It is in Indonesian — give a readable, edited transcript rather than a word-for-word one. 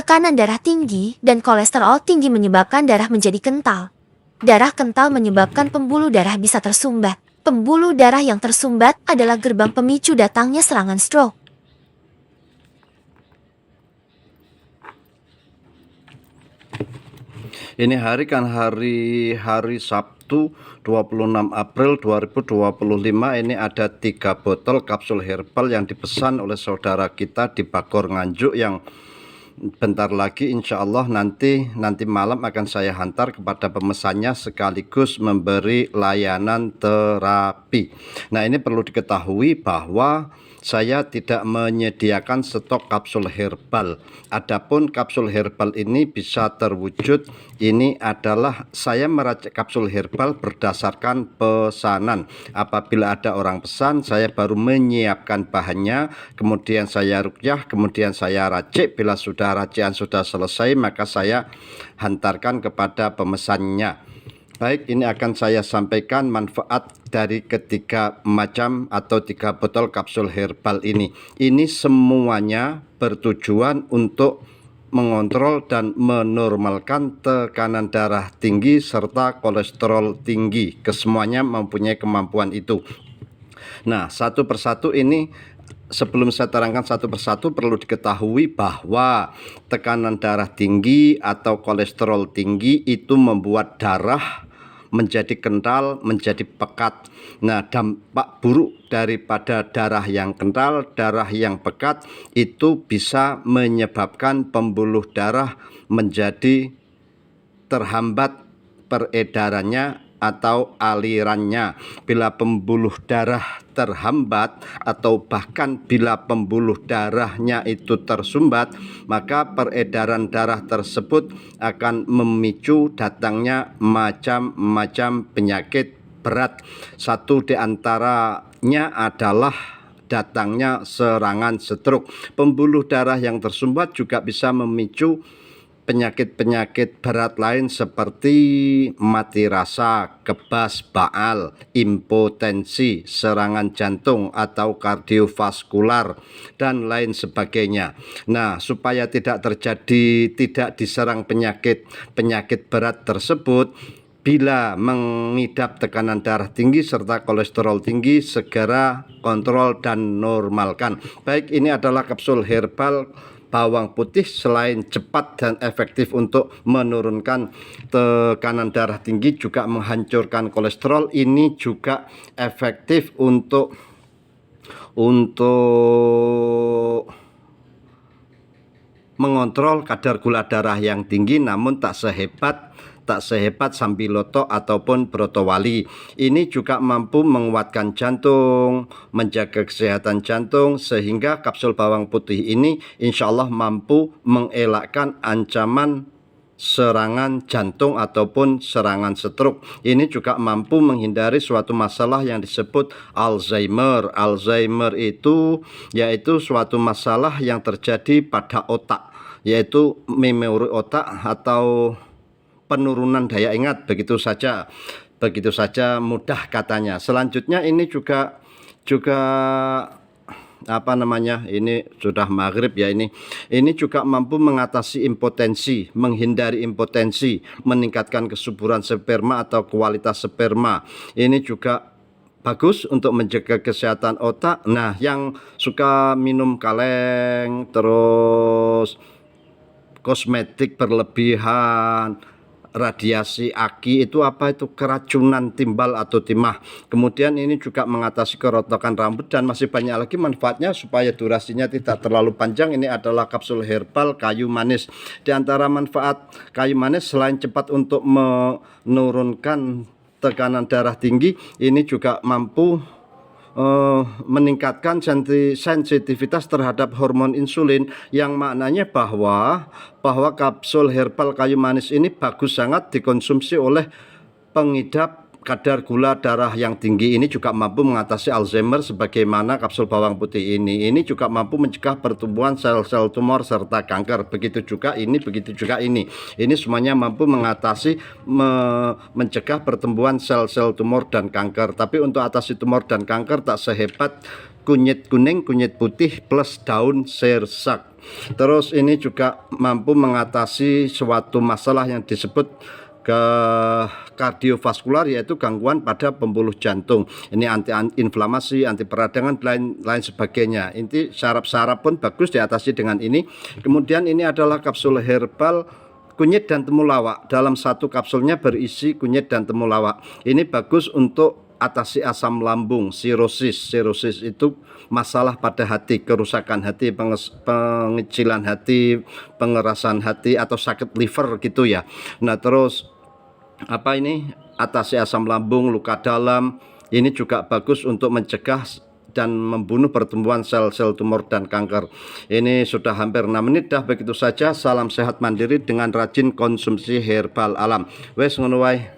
Tekanan darah tinggi dan kolesterol tinggi menyebabkan darah menjadi kental. Darah kental menyebabkan pembuluh darah bisa tersumbat. Pembuluh darah yang tersumbat adalah gerbang pemicu datangnya serangan stroke. Ini hari kan hari Sabtu 26 April 2025. Ini ada 3 botol kapsul herbal yang dipesan oleh saudara kita di Bogor Nganjuk, yang bentar lagi insya Allah nanti malam akan saya hantar kepada pemesannya sekaligus memberi layanan terapi. Nah, ini perlu diketahui bahwa saya tidak menyediakan stok kapsul herbal. Adapun kapsul herbal ini bisa terwujud, ini adalah saya meracik kapsul herbal berdasarkan pesanan. Apabila ada orang pesan, saya baru menyiapkan bahannya, kemudian saya ruqyah, kemudian saya racik. Bila sudah racikan sudah selesai, maka saya hantarkan kepada pemesannya. Baik, ini akan saya sampaikan manfaat dari ketiga macam atau 3 botol kapsul herbal ini. Ini semuanya bertujuan untuk mengontrol dan menormalkan tekanan darah tinggi serta kolesterol tinggi. Kesemuanya mempunyai kemampuan itu. Nah, satu persatu ini, sebelum saya terangkan satu persatu, perlu diketahui bahwa tekanan darah tinggi atau kolesterol tinggi itu membuat darah menjadi kental, menjadi pekat. Nah, dampak buruk daripada darah yang kental, darah yang pekat itu bisa menyebabkan pembuluh darah menjadi terhambat peredarannya atau alirannya. Bila pembuluh darah terhambat atau bahkan bila pembuluh darahnya itu tersumbat, maka peredaran darah tersebut akan memicu datangnya macam-macam penyakit berat. Satu di antaranya adalah datangnya serangan stroke. Pembuluh darah yang tersumbat juga bisa memicu penyakit-penyakit berat lain seperti mati rasa, kebas baal, impotensi, serangan jantung atau kardiovaskular, dan lain sebagainya. Nah, supaya tidak diserang penyakit berat tersebut, bila mengidap tekanan darah tinggi serta kolesterol tinggi, segera kontrol dan normalkan. Baik, ini adalah kapsul herbal bawang putih. Selain cepat dan efektif untuk menurunkan tekanan darah tinggi, juga menghancurkan kolesterol, ini juga efektif untuk mengontrol kadar gula darah yang tinggi, namun tak sehebat Sambiloto ataupun Brotowali. Ini juga mampu menguatkan jantung, menjaga kesehatan jantung, sehingga kapsul bawang putih ini insya Allah mampu mengelakkan ancaman serangan jantung ataupun serangan stroke. Ini juga mampu menghindari suatu masalah yang disebut Alzheimer. Alzheimer itu yaitu suatu masalah yang terjadi pada otak, yaitu memori otak atau penurunan daya ingat, begitu saja mudah katanya. Selanjutnya ini juga ini sudah maghrib ya, ini juga mampu mengatasi impotensi, menghindari impotensi, meningkatkan kesuburan sperma atau kualitas sperma. Ini juga bagus untuk menjaga kesehatan otak. Nah, yang suka minum kaleng, terus kosmetik berlebihan, radiasi aki, itu keracunan timbal atau timah. Kemudian ini juga mengatasi kerontokan rambut dan masih banyak lagi manfaatnya. Supaya durasinya tidak terlalu panjang, ini adalah kapsul herbal kayu manis. Di antara manfaat kayu manis, selain cepat untuk menurunkan tekanan darah tinggi, ini juga mampu meningkatkan sensitivitas terhadap hormon insulin, yang maknanya bahwa kapsul herbal kayu manis ini bagus sangat dikonsumsi oleh pengidap kadar gula darah yang tinggi. Ini juga mampu mengatasi Alzheimer sebagaimana kapsul bawang putih ini. Ini juga mampu mencegah pertumbuhan sel-sel tumor serta kanker. Begitu juga ini. Ini semuanya mampu mengatasi mencegah pertumbuhan sel-sel tumor dan kanker. Tapi untuk atasi tumor dan kanker tak sehebat kunyit kuning, kunyit putih plus daun sirsak. Terus ini juga mampu mengatasi suatu masalah yang disebut ke kardiovaskular, yaitu gangguan pada pembuluh jantung. Ini anti inflamasi, anti peradangan, lain sebagainya. Inti saraf-saraf pun bagus diatasi dengan ini. Kemudian ini adalah kapsul herbal kunyit dan temulawak. Dalam satu kapsulnya berisi kunyit dan temulawak. Ini bagus untuk atasi asam lambung, sirosis. Sirosis itu masalah pada hati, kerusakan hati, pengecilan hati, pengerasan hati, atau sakit liver gitu ya. Nah, terus apa ini? Atasi asam lambung, luka dalam. Ini juga bagus untuk mencegah dan membunuh pertumbuhan sel-sel tumor dan kanker. Ini sudah hampir 6 menit dah. Begitu saja, salam sehat mandiri dengan rajin konsumsi herbal alam. Wes ngono wae.